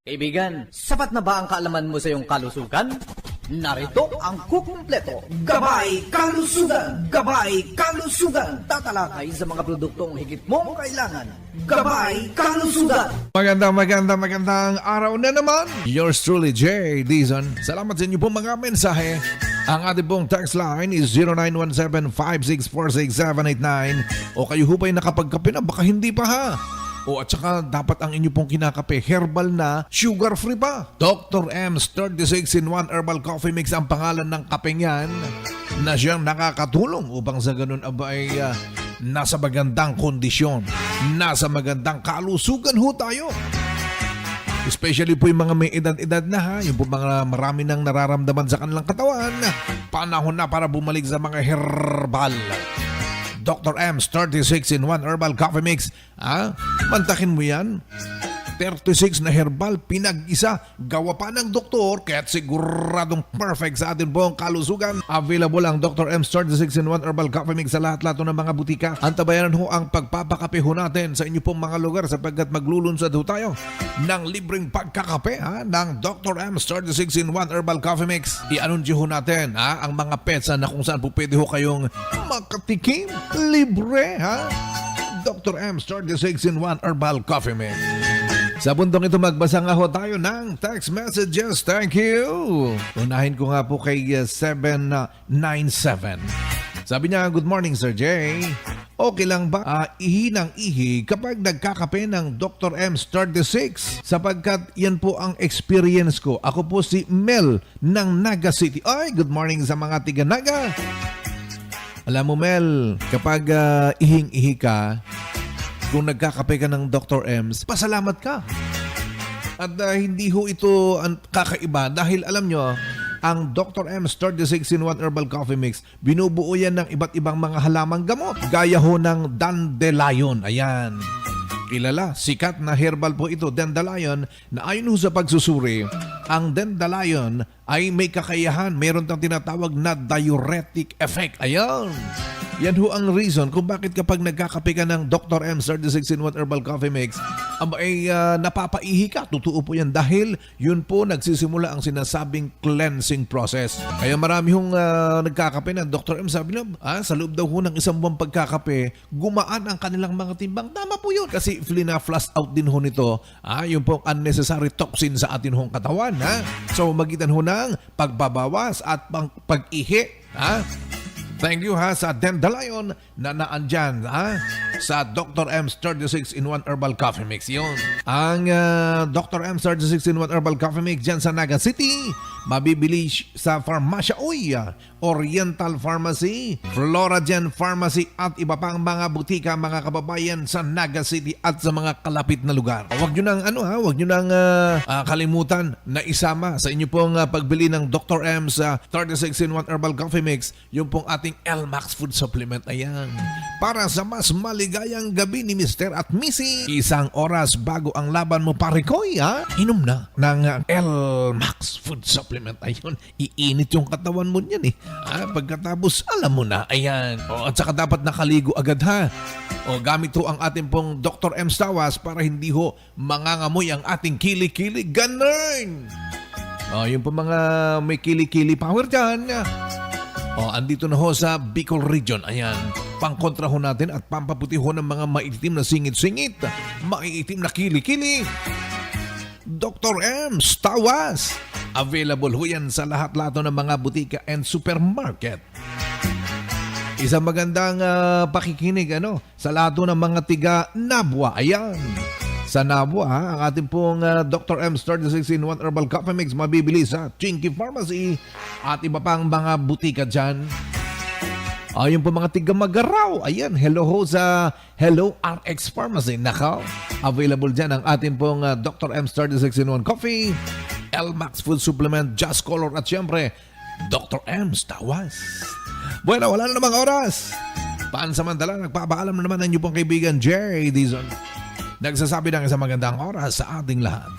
Kaibigan, sapat na ba ang kaalaman mo sa iyong kalusugan? Narito ang kukumpleto. Gabay Kalusugan! Gabay Kalusugan! Tatalakay sa mga produktong higit mong kailangan. Gabay Kalusugan! Magandang araw na naman. Yours truly, Jay Dizon. Salamat sa inyo pong mga mensahe. Ang ating pong text line is 0917-5646789. O kayo hupay nakapagkape na, baka hindi pa ha. O at saka dapat ang inyo pong kinakape herbal na, sugar-free pa. Dr. M's 36-in-1 Herbal Coffee Mix ang pangalan ng kapeng yan na siyang nakakatulong upang sa ganun aba ay nasa magandang kondisyon, nasa magandang kalusugan ho tayo. Especially po yung mga may edad-edad na ha, yung po mga marami nang nararamdaman sa kanilang katawan, panahon na para bumalik sa mga herbal. Dr. M's 36-in-1 Herbal Coffee Mix. Mantakin mo yan. 36 na herbal, pinag-isa, gawa pa ng doktor, kaya't siguradong perfect sa atin pong kalusugan. Available ang Dr. M's 36-in-1 Herbal Coffee Mix sa lahat-lahat ng mga butika. Antabayanan ho ang pagpapakape ho natin sa inyo pong mga lugar sapagkat maglulunsad ho tayo ng libreng pagkakape ng Dr. M's 36-in-1 Herbal Coffee Mix. I-anunsyo ho natin ang mga pets na kung saan po pwede ho kayong makatikim libre Dr. M's 36-in-1 Herbal Coffee Mix. Sa bundong ito magbasa nga ho tayo ng text messages. Thank you. Unahin ko nga po kay 797. Sabi niya, good morning Sir Jay. Okay lang ba ihi ng ihi kapag nagkakape ng Dr. M's 36? Sapagkat yan po ang experience ko. Ako po si Mel ng Naga City. Ay, good morning sa mga tiga Naga. Alam mo Mel, kapag ihing-ihi ka, kung nagkakape ka ng Dr. M's, pasalamat ka. At hindi ho ito ang kakaiba dahil alam nyo, ang Dr. M's 36-in-1 Herbal Coffee Mix, binubuo yan ng iba't ibang mga halamang gamot. Gaya ho ng dandelion. Ayan. Kilala, sikat na herbal po ito, dandelion, na ayon ho sa pagsusuri, ang dandelion ay may kakayahan, meron tang tinatawag na diuretic effect. Ayan. Yan ho ang reason kung bakit kapag nagkakape ka ng Dr. M's 36-in-1 Herbal Coffee Mix, ay napapaihi ka. Totoo po yan dahil yun po nagsisimula ang sinasabing cleansing process. Kaya marami hong nagkakape ng Dr. M. Sabi na, sa loob daw ho ng isang buwang pagkakape, gumaan ang kanilang mga timbang. Tama po yun. Kasi flush out din ho nito, yung pong unnecessary toxin sa atin hong katawan. So magitan ho ng pagbabawas at pag-ihi. Thank you sa dandelion na naandyan sa Dr. M's 36-in-1 Herbal Coffee Mix. Yun. Ang Dr. M's 36-in-1 Herbal Coffee Mix dyan sa Naga City, mabibili sa Farmacia Uy, Oriental Pharmacy, Floragen Pharmacy at iba pang mga butika mga kababayan sa Naga City at sa mga kalapit na lugar. Huwag nyo nang huwag nyo nang kalimutan na isama sa inyo pong pagbili ng Dr. M's 36-in-1 Herbal Coffee Mix yung pong ating L-Max Food Supplement. Ayan. Para sa mas maligayang gabi ni Mr. at Missy, 1 oras bago ang laban mo pare koy, inom na ng L-Max Food Supplement. Ayun, iinit yung katawan mo niyan pagkatapos alam mo na. Ayan. At saka dapat nakaligo agad gamit ho ang ating pong Dr. M's tawas para hindi ho mangangamoy ang ating kili-kili. Ganun! Yung po mga may kili-kili power dyan. Andito na ho sa Bicol Region. Ayan. Pangkontra ho natin at pampaputi ho ng mga maitim na singit-singit. Maiitim na kili-kili. Dr. M's tawas. Available ho yan sa lahat-lahat ng mga butika and supermarket. Isang magandang pakikinig sa lahat ng mga tiga Nabwa. Ayan. Sa Nabwa, ang ating pong Dr. M's 36-in-1 Herbal Coffee Mix mabibili sa Chinky Pharmacy at iba pang mga butika dyan. Yung po mga tiga Magaraw. Ayan, hello ho sa Hello RX Pharmacy. Nakaw, available dyan ang ating pong Dr. M's 36-in-1 Coffee, L-Max Food Supplement, Just Color at syempre, Dr. M's tawas. Bueno, wala na namang oras. Pansamantala, nagpapaalam na naman ang inyo pong kaibigan Jay Dizon. Nagsasabi ng isang magandang oras sa ating lahat.